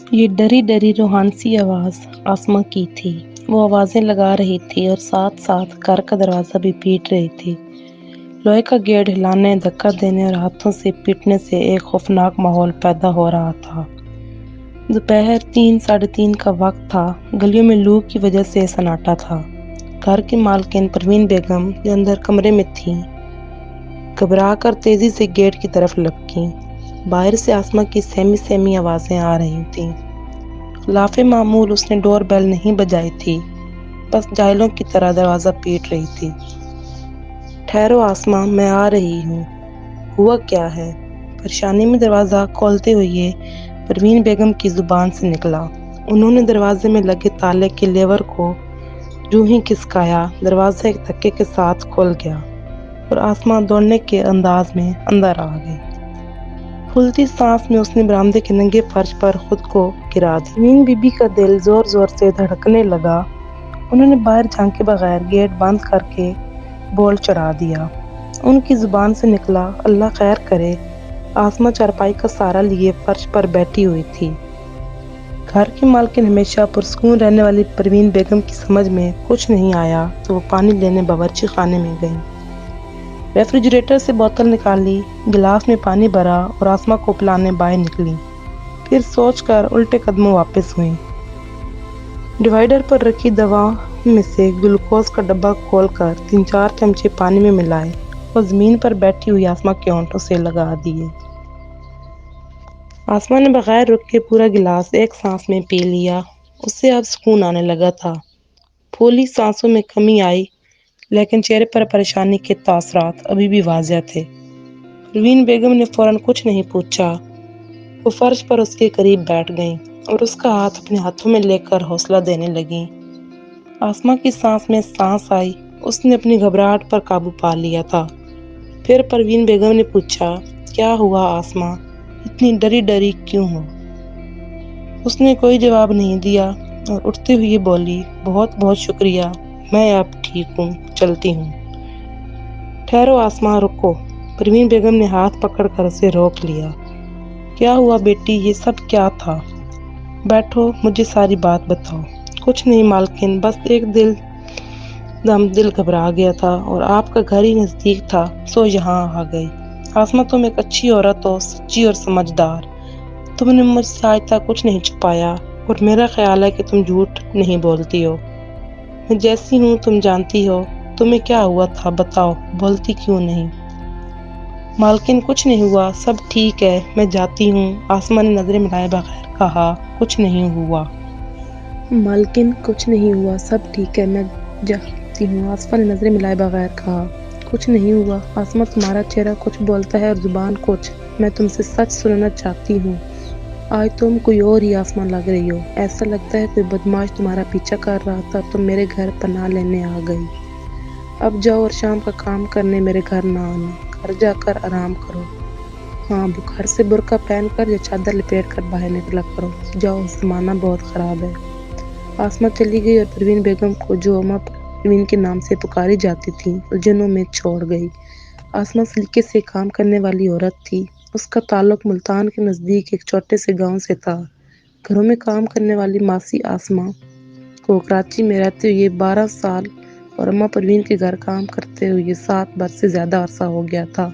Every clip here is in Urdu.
یہ ڈری ڈری روحانسی آواز آسماں کی تھی۔ وہ آوازیں لگا رہی تھی اور ساتھ ساتھ گھر کا دروازہ بھی پیٹ رہی تھی۔ لوہے کا گیٹ ہلانے، دھکا دینے اور ہاتھوں سے پیٹنے سے ایک خوفناک ماحول پیدا ہو رہا تھا۔ دوپہر 3 ساڑھے 3 کا وقت تھا۔ گلیوں میں لو کی وجہ سے سناٹا تھا۔ گھر کی مالکن پروین بیگم جو اندر کمرے میں تھیں، گھبرا کر تیزی سے گیٹ کی طرف لپکیں۔ باہر سے آسماں کی سہمی سہمی آوازیں آ رہی تھیں۔ خلاف معمول اس نے ڈور بیل نہیں بجائی تھی، بس جاہلوں کی طرح دروازہ پیٹ رہی تھی۔ ٹھہرو آسماں، میں آ رہی ہوں۔ ہوا کیا ہے؟ پریشانی میں دروازہ کھولتے ہوئے پروین بیگم کی زبان سے نکلا۔ انہوں نے دروازے میں لگے تالے کے لیور کو جو ہی کھسکایا، دروازہ ایک دھکے کے ساتھ کھل گیا اور آسماں دوڑنے کے انداز میں اندر آ گئی۔ پھولتی سانس میں اس نے برآمدے کے ننگے فرش پر خود کو گرا دیا۔ پروین بی بی کا دل زور زور سے دھڑکنے لگا۔ انہوں نے باہر جھانکے بغیر گیٹ بند کر کے بول چڑھا دیا۔ ان کی زبان سے نکلا، اللہ خیر کرے۔ آسماں چارپائی کا سہارا لیے فرش پر بیٹھی ہوئی تھی۔ گھر کی مالکن ہمیشہ پرسکون رہنے والی پروین بیگم کی سمجھ میں کچھ نہیں آیا تو وہ پانی لینے باورچی خانے میں گئیں۔ ریفریجریٹر سے بوتل نکالی، گلاس میں پانی بھرا اور آسماں کو پلانے باہر نکلیں۔ پھر سوچ کر الٹے قدموں واپس ہوئیں۔ ڈیوائیڈر پر رکھی دوا میں سے گلوکوز کا ڈبہ کھول کر 3-4 چمچے پانی میں ملائے اور زمین پر بیٹھی ہوئی آسماں کے ہونٹوں سے لگا دیے۔ آسماں نے بغیر رک کے پورا گلاس ایک سانس میں پی لیا۔ اسے اب سکون آنے لگا تھا۔ پھولی سانسوں میں کمی آئی، لیکن چہرے پر پریشانی کے تاثرات ابھی بھی واضح تھے۔ پروین بیگم نے فوراً کچھ نہیں پوچھا۔ وہ فرش پر اس کے قریب بیٹھ گئیں اور اس کا ہاتھ اپنے ہاتھوں میں لے کر حوصلہ دینے لگیں۔ آسماں کی سانس میں سانس آئی۔ اس نے اپنی گھبراہٹ پر قابو پا لیا تھا۔ پھر پروین بیگم نے پوچھا، کیا ہوا آسماں؟ اتنی ڈری ڈری کیوں ہو؟ اس نے کوئی جواب نہیں دیا اور اٹھتے ہوئے بولی، بہت بہت شکریہ، میں اب ٹھیک ہوں، چلتی ہوں۔ ٹھہرو آسماں، رکو۔ پروین بیگم نے ہاتھ پکڑ کر اسے روک لیا۔ کیا ہوا بیٹی، یہ سب کیا تھا؟ بیٹھو، مجھے ساری بات بتاؤ۔ کچھ نہیں مالکن، بس ایک دل گھبرا گیا تھا اور آپ کا گھر ہی نزدیک تھا سو یہاں آ گئی۔ آسماں تم ایک اچھی عورت ہو، سچی اور سمجھدار۔ تم نے مجھ سے آج تک کچھ نہیں چھپایا اور میرا خیال ہے کہ تم جھوٹ نہیں بولتی ہو۔ میں جیسی ہوں تم جانتی ہو۔ تمہیں کیا ہوا تھا بتاؤ، بولتی کیوں نہیں؟ مالکن کچھ نہیں ہوا، سب ٹھیک ہے، میں جاتی ہوں۔ آسماں نے نظریں ملائے بغیر کہا، کچھ نہیں ہوا۔ مالکن کچھ نہیں ہوا، سب ٹھیک ہے، میں جاتی ہوں۔ آسماں نے نظریں ملائے بغیر کہا، کچھ نہیں ہوا۔ آسماں تمہارا چہرہ کچھ بولتا ہے اور زبان کچھ۔ میں تم سے سچ سننا چاہتی ہوں۔ آج تم کوئی اور ہی آسماں لگ رہی ہو۔ ایسا لگتا ہے کوئی بدماش تمہارا پیچھا کر رہا تھا، تم میرے گھر پناہ لینے آ گئی۔ اب جاؤ اور شام کا کام کرنے میرے گھر نہ آنا۔ گھر جا کر آرام کرو۔ ہاں، بخار سے برقع پہن کر یا چادر لپیٹ کر باہر نکلا کرو۔ جاؤ، زمانہ بہت خراب ہے۔ آسماں چلی گئی اور پروین بیگم کو جو اماں پروین کے نام سے پکاری جاتی تھی الجھنوں میں چھوڑ گئی۔ آسماں سلیقے سے کام کرنے والی عورت تھی۔ اس کا تعلق ملتان کے نزدیک ایک چھوٹے سے گاؤں سے تھا۔ گھروں میں کام کرنے والی ماسی آسماں کو کراچی میں رہتے ہوئے 12 سال اور اماں پروین کے گھر کام کرتے ہوئے 7 برس سے زیادہ عرصہ ہو گیا تھا۔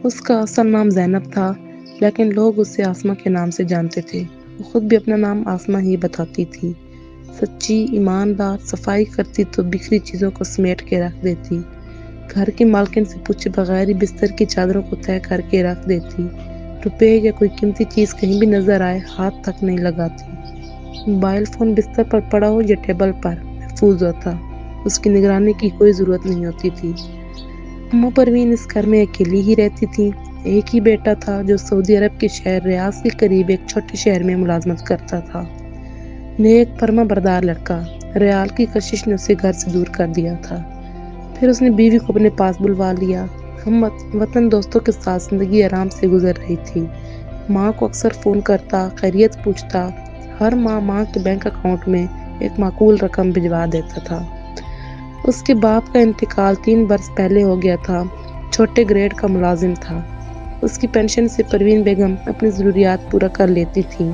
اس کا اصل نام زینب تھا، لیکن لوگ اسے آسماں کے نام سے جانتے تھے۔ وہ خود بھی اپنا نام آسماں ہی بتاتی تھی۔ سچی، ایماندار، صفائی کرتی تو بکھری چیزوں کو سمیٹ کے رکھ دیتی۔ گھر کی مالکن سے پوچھے بغیر ہی بستر کی چادروں کو طے کر کے رکھ دیتی۔ روپے یا کوئی قیمتی چیز کہیں بھی نظر آئے ہاتھ تک نہیں لگاتی۔ موبائل فون بستر پر پڑا ہو یا ٹیبل پر محفوظ ہوتا، اس کی نگرانی کی کوئی ضرورت نہیں ہوتی تھی۔ اماں پروین اس گھر میں اکیلی ہی رہتی تھی۔ ایک ہی بیٹا تھا جو سعودی عرب کے شہر ریاض کے قریب ایک چھوٹے شہر میں ملازمت کرتا تھا۔ نیک فرما بردار لڑکا۔ ریال کی کشش نے اسے گھر سے دور کر دیا تھا۔ پھر اس نے بیوی کو اپنے پاس بلوا لیا۔ ہم وطن دوستوں کے ساتھ زندگی آرام سے گزر رہی تھی۔ ماں کو اکثر فون کرتا، خیریت پوچھتا۔ ہر ماہ ماں کے بینک اکاؤنٹ میں ایک معقول رقم بھجوا دیتا تھا۔ اس کے باپ کا انتقال 3 برس پہلے ہو گیا تھا۔ چھوٹے گریڈ کا ملازم تھا۔ اس کی پینشن سے پروین بیگم اپنی ضروریات پورا کر لیتی تھی۔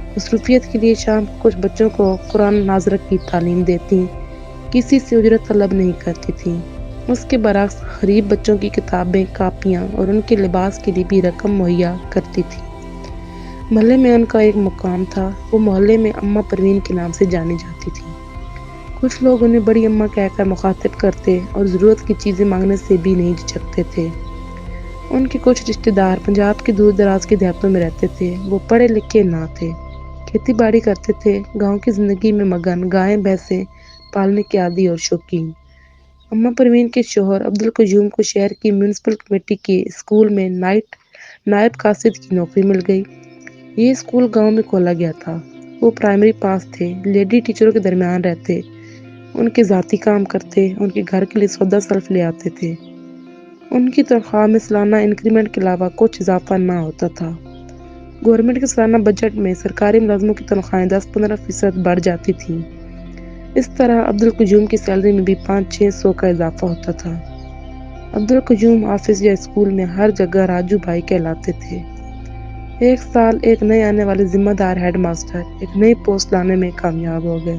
مصروفیت کے لیے شام کو کچھ بچوں کو قرآن ناظرہ کی تعلیم دیتی، کسی سے اجرت طلب نہیں کرتی تھی۔ اس کے برعکس غریب بچوں کی کتابیں، کاپیاں اور ان کے لباس کے لیے بھی رقم مہیا کرتی تھی۔ محلے میں ان کا ایک مقام تھا، وہ محلے میں اماں پروین کے نام سے جانی جاتی تھی۔ کچھ لوگ انہیں بڑی اماں کہہ کر مخاطب کرتے اور ضرورت کی چیزیں مانگنے سے بھی نہیں جھجکتے تھے۔ ان کے کچھ رشتہ دار پنجاب کے دور دراز کے دیہاتوں میں رہتے تھے، وہ پڑھے لکھے نہ تھے، کھیتی باڑی کرتے تھے، گاؤں کی زندگی میں مگن، گائیں بھینسیں پالنے کے عادی اور شوقین۔ اماں پروین کے شوہر عبدالقیوم کو شہر کی میونسپل کمیٹی کے اسکول میں نائب قاصد کی نوکری مل گئی۔ یہ اسکول گاؤں میں کھولا گیا تھا۔ وہ پرائمری پاس تھے، لیڈی ٹیچروں کے درمیان رہتے، ان کے ذاتی کام کرتے، ان کے گھر کے لیے سودا سلف لے آتے تھے۔ ان کی تنخواہ میں سالانہ انکریمنٹ کے علاوہ کچھ اضافہ نہ ہوتا تھا۔ گورنمنٹ کے سالانہ بجٹ میں سرکاری ملازموں کی تنخواہیں 10-15% بڑھ جاتی تھیں۔ اس طرح عبدالقیوم کی سیلری میں بھی 500-600 کا اضافہ ہوتا تھا۔ عبدالقیوم آفس یا اسکول میں ہر جگہ راجو بھائی کہلاتے تھے۔ ایک سال ایک نئے آنے والے ذمہ دار ہیڈ ماسٹر ایک نئی پوسٹ لانے میں کامیاب ہو گئے،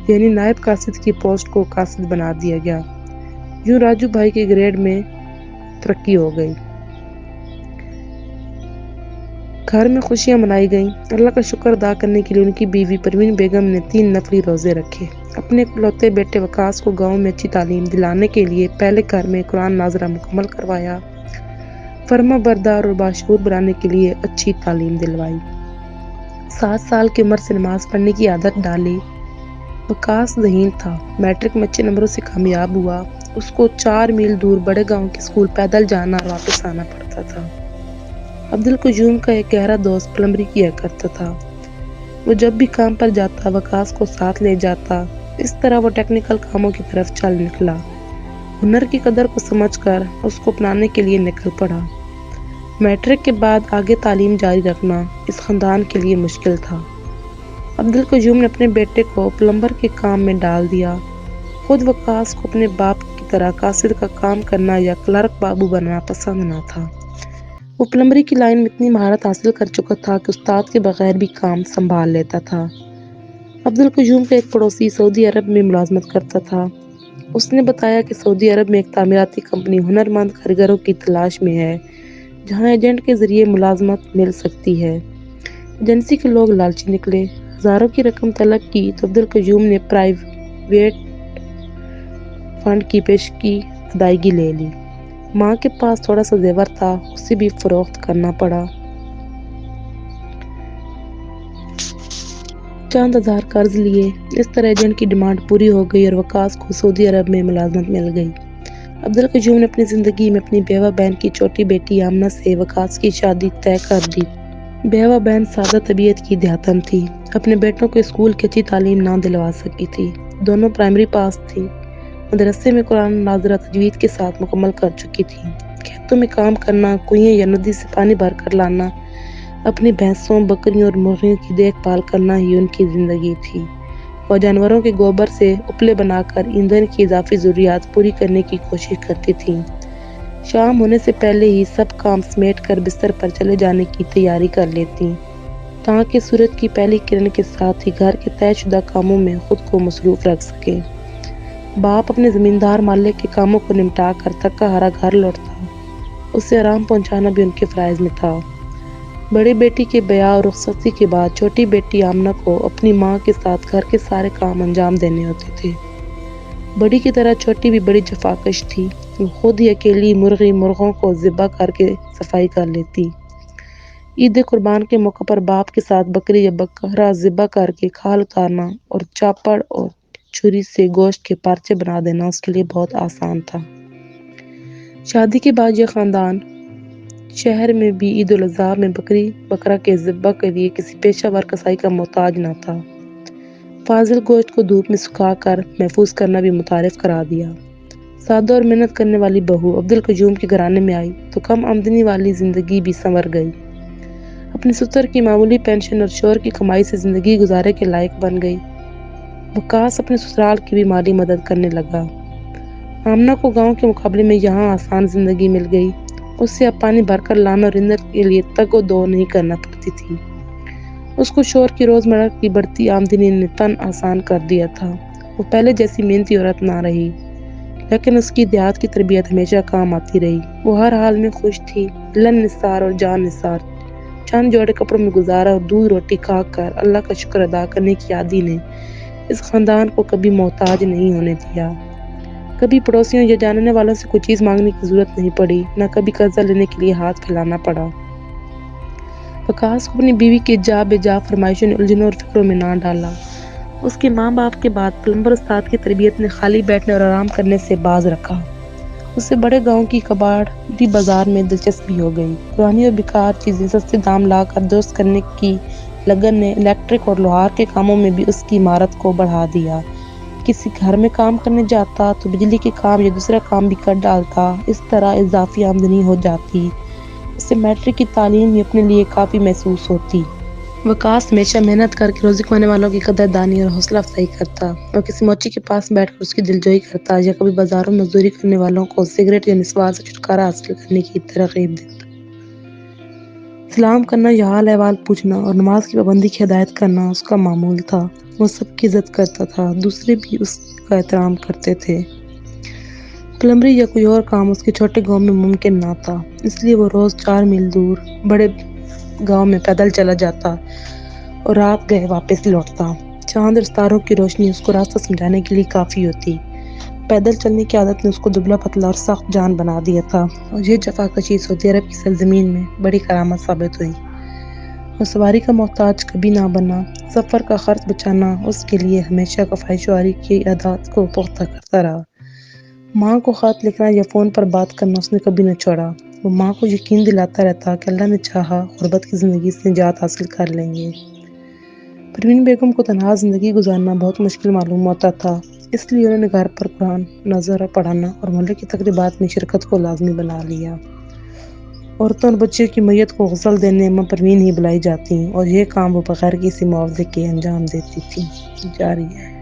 یعنی نائب قاصد کی پوسٹ کو قاصد بنا دیا گیا۔ یوں راجو بھائی کے گریڈ میں ترقی ہو گئی۔ گھر میں خوشیاں منائی گئیں۔ اللہ کا شکر ادا کرنے کے لیے ان کی بیوی پروین بیگم نے 3 نفلی روزے رکھے۔ اپنے اکلوتے بیٹے وقاص کو گاؤں میں اچھی تعلیم دلانے کے لیے پہلے گھر میں قرآن ناظرہ مکمل کروایا، فرما بردار اور باشعور بنانے کے لیے اچھی تعلیم دلوائی۔ 7 سال کی عمر سے نماز پڑھنے کی عادت ڈالی۔ وقاص ذہین تھا، میٹرک میں اچھے نمبروں سے کامیاب ہوا۔ اس کو 4 میل دور بڑے گاؤں کے اسکول پیدل جانا اور واپس آنا پڑتا تھا۔ عبدالقیوم کا ایک گہرا دوست پلمبری کیا کرتا تھا۔ وہ جب بھی کام پر جاتا وقاص کو ساتھ لے جاتا۔ اس طرح وہ ٹیکنیکل کاموں کی طرف چل نکلا۔ ہنر کی قدر کو سمجھ کر اس کو اپنانے کے لیے نکل پڑا۔ میٹرک کے بعد آگے تعلیم جاری رکھنا اس خاندان کے لیے مشکل تھا۔ عبدالقیوم نے اپنے بیٹے کو پلمبر کے کام میں ڈال دیا۔ خود وقاص کو اپنے باپ کی طرح قاصد کا کام کرنا یا کلرک بابو بننا پسند نہ تھا۔ وہ پلمبری کی لائن میں اتنی مہارت حاصل کر چکا تھا کہ استاد کے بغیر بھی کام سنبھال لیتا تھا۔ عبدالقیوم کا ایک پڑوسی سعودی عرب میں ملازمت کرتا تھا۔ اس نے بتایا کہ سعودی عرب میں ایک تعمیراتی کمپنی ہنرمند کاریگروں کی تلاش میں ہے، جہاں ایجنٹ کے ذریعے ملازمت مل سکتی ہے۔ ایجنسی کے لوگ لالچی نکلے، ہزاروں کی رقم طلب کی تو عبدالقیوم نے پرائیویٹ فنڈ کی پیشگی ادائیگی لے لی۔ ماں کے پاس تھوڑا سا زیور تھا، اسے بھی فروخت کرنا پڑا۔ چند ہزار قرض لیے۔ اس طرح ایجنٹ کی ڈیمانڈ پوری ہو گئی اور وقاص کو سعودی عرب میں ملازمت مل گئی۔ عبدالقیوم نے اپنی زندگی میں اپنی بیوہ بہن کی چھوٹی بیٹی آمنہ سے وقاص کی شادی طے کر دی۔ بیوہ بہن سادہ طبیعت کی دیہاتن تھی، اپنے بیٹوں کو اسکول کی اچھی تعلیم نہ دلوا سکی تھی۔ دونوں پرائمری پاس تھیں، مدرسے میں قرآن ناظرہ تجوید کے ساتھ مکمل کر چکی تھیں۔ کھیتوں میں کام کرنا، کنویں یا ندی سے پانی بھر کر لانا، اپنی بھینسوں، بکریوں اور مرغیوں کی دیکھ بھال کرنا ہی ان کی زندگی تھی۔ وہ جانوروں کے گوبر سے اپلے بنا کر ایندھن کی اضافی ضروریات پوری کرنے کی کوشش کرتی تھیں۔ شام ہونے سے پہلے ہی سب کام سمیٹ کر بستر پر چلے جانے کی تیاری کر لیتیں، تاکہ سورج کی پہلی کرن کے ساتھ ہی گھر کے طے شدہ کاموں میں خود کو مصروف رکھ سکیں۔ باپ اپنے زمیندار مالک کے کاموں کو نمٹا کر تھکا ہارا گھر لوٹتا، اسے آرام پہنچانا بھی ان کے فرائض میں تھا۔ بڑی بیٹی کے بیاہ اور رخصتی کے بعد چھوٹی بیٹی آمنہ کو اپنی ماں کے ساتھ گھر کے سارے کام انجام دینے ہوتے تھے۔ بڑی کی طرح چھوٹی بھی بڑی جفاکش تھی، وہ خود ہی اکیلی مرغوں کو ذبح کر کے صفائی کر لیتی۔ عید قربان کے موقع پر باپ کے ساتھ بکری یا بکرا ذبح کر کے کھال اتارنا اور چاپڑ اور چھری سے گوشت کے پارچے بنا دینا اس کے لیے بہت آسان تھا۔ شادی کے بعد یہ خاندان شہر میں بھی عید الاضحیٰ میں بکری بکرا کے ذبح کے لیے کسی پیشہ ور کسائی کا محتاج نہ تھا۔ فاضل گوشت کو دھوپ میں سکھا کر محفوظ کرنا بھی متعارف کرا دیا۔ سادہ اور محنت کرنے والی بہو عبدالقیوم کے گھرانے میں آئی تو کم آمدنی والی زندگی بھی سنور گئی۔ اپنی سسر کی معمولی پینشن اور شوہر کی کمائی سے زندگی گزارے کے لائق بن گئی۔ وقاص اپنے سسرال کی بھی مالی مدد کرنے لگا۔ آمنہ کو گاؤں کے مقابلے میں یہاں آسان زندگی مل گئی۔ اسے اب پانی بھر کر لانا اور ایندھن کے لیے تگ و دو نہیں کرنا پڑتی تھی۔ اس کو شوہر کی روزمرہ کی بڑھتی آمدنی نے تن آسان کر دیا تھا۔ وہ پہلے جیسی محنتی عورت نہ رہی، لیکن اس کی دیہات کی تربیت ہمیشہ کام آتی رہی۔ وہ ہر حال میں خوش تھی، لن نثار اور جان نثار۔ چند جوڑے کپڑوں میں گزارا اور دودھ روٹی کھا کر اللہ کا شکر ادا کرنے کی عادی نے اس خاندان کو کبھی محتاج نہیں ہونے دیا۔ کبھی پڑوسیوں یا جاننے والوں سے کوئی چیز مانگنے کی ضرورت نہیں پڑی، نہ کبھی قرضہ لینے کے لیے ہاتھ پھیلانا پڑا۔ وقاص کو اپنی بیوی کی جا بے جا فرمائشوں نے الجھنوں اور فکروں میں نہ ڈالا۔ اس کے ماں باپ کے بعد پلمبر استاد کی تربیت نے خالی بیٹھنے اور آرام کرنے سے باز رکھا۔ اسے بڑے گاؤں کی کباڑی بازار میں دلچسپی ہو گئی۔ پرانی اور بیکار چیزیں سستے دام لا کر درست کرنے کی لگن نے الیکٹرک اور لوہار کے کاموں میں بھی اس کی مہارت کو بڑھا دیا۔ کسی گھر میں کام کرنے جاتا تو بجلی کے کام یا دوسرا کام بھی کر ڈالتا۔ اس طرح اضافی آمدنی ہو جاتی۔ اسے میٹرک کی تعلیم ہی اپنے لیے کافی محسوس ہوتی۔ وقاص ہمیشہ محنت کر کے روزی کمانے والوں کی قدر دانی اور حوصلہ افزائی کرتا، اور کسی موچی کے پاس بیٹھ کر اس کی دلجوئی کرتا، یا کبھی بازاروں میں مزدوری کرنے والوں کو سگریٹ یا نسوار سے چھٹکارا حاصل کرنے کی ترغیب دیتا۔ سلام کرنا یا حال احوال پوچھنا اور نماز کی پابندی کی ہدایت کرنا اس کا معمول تھا۔ وہ سب کی عزت کرتا تھا، دوسرے بھی اس کا احترام کرتے تھے۔ پلمبری یا کوئی اور کام اس کے چھوٹے گاؤں میں ممکن نہ تھا، اس لیے وہ روز 4 میل دور بڑے گاؤں میں پیدل چلا جاتا اور رات گئے واپس لوٹتا۔ چاند اور ستاروں کی روشنی اس کو راستہ سمجھانے کے لیے کافی ہوتی۔ پیدل چلنے کی عادت نے اس کو دبلا پتلا اور سخت جان بنا دیا تھا، اور یہ جفاکشی سعودی عرب کی سرزمین میں بڑی کرامت ثابت ہوئی۔ وہ سواری کا محتاج کبھی نہ بنا۔ سفر کا خرچ بچانا اس کے لیے ہمیشہ کفایت شعاری کی عادات کو پختہ کرتا رہا۔ ماں کو خط لکھنا یا فون پر بات کرنا اس نے کبھی نہ چھوڑا۔ وہ ماں کو یقین دلاتا رہتا کہ اللہ نے چاہا غربت کی زندگی سے نجات حاصل کر لیں گے۔ پروین بیگم کو تنہا زندگی گزارنا بہت مشکل معلوم ہوتا تھا، اس لیے انہوں نے گھر پر قرآن نظر پڑھانا اور محلے کی تقریبات میں شرکت کو لازمی بنا لیا۔ عورتوں اور بچیوں کی میت کو غسل دینے اماں پروین ہی بلائی جاتی، اور یہ کام وہ بغیر کسی معاوضے کے انجام دیتی تھی۔ جاری ہے۔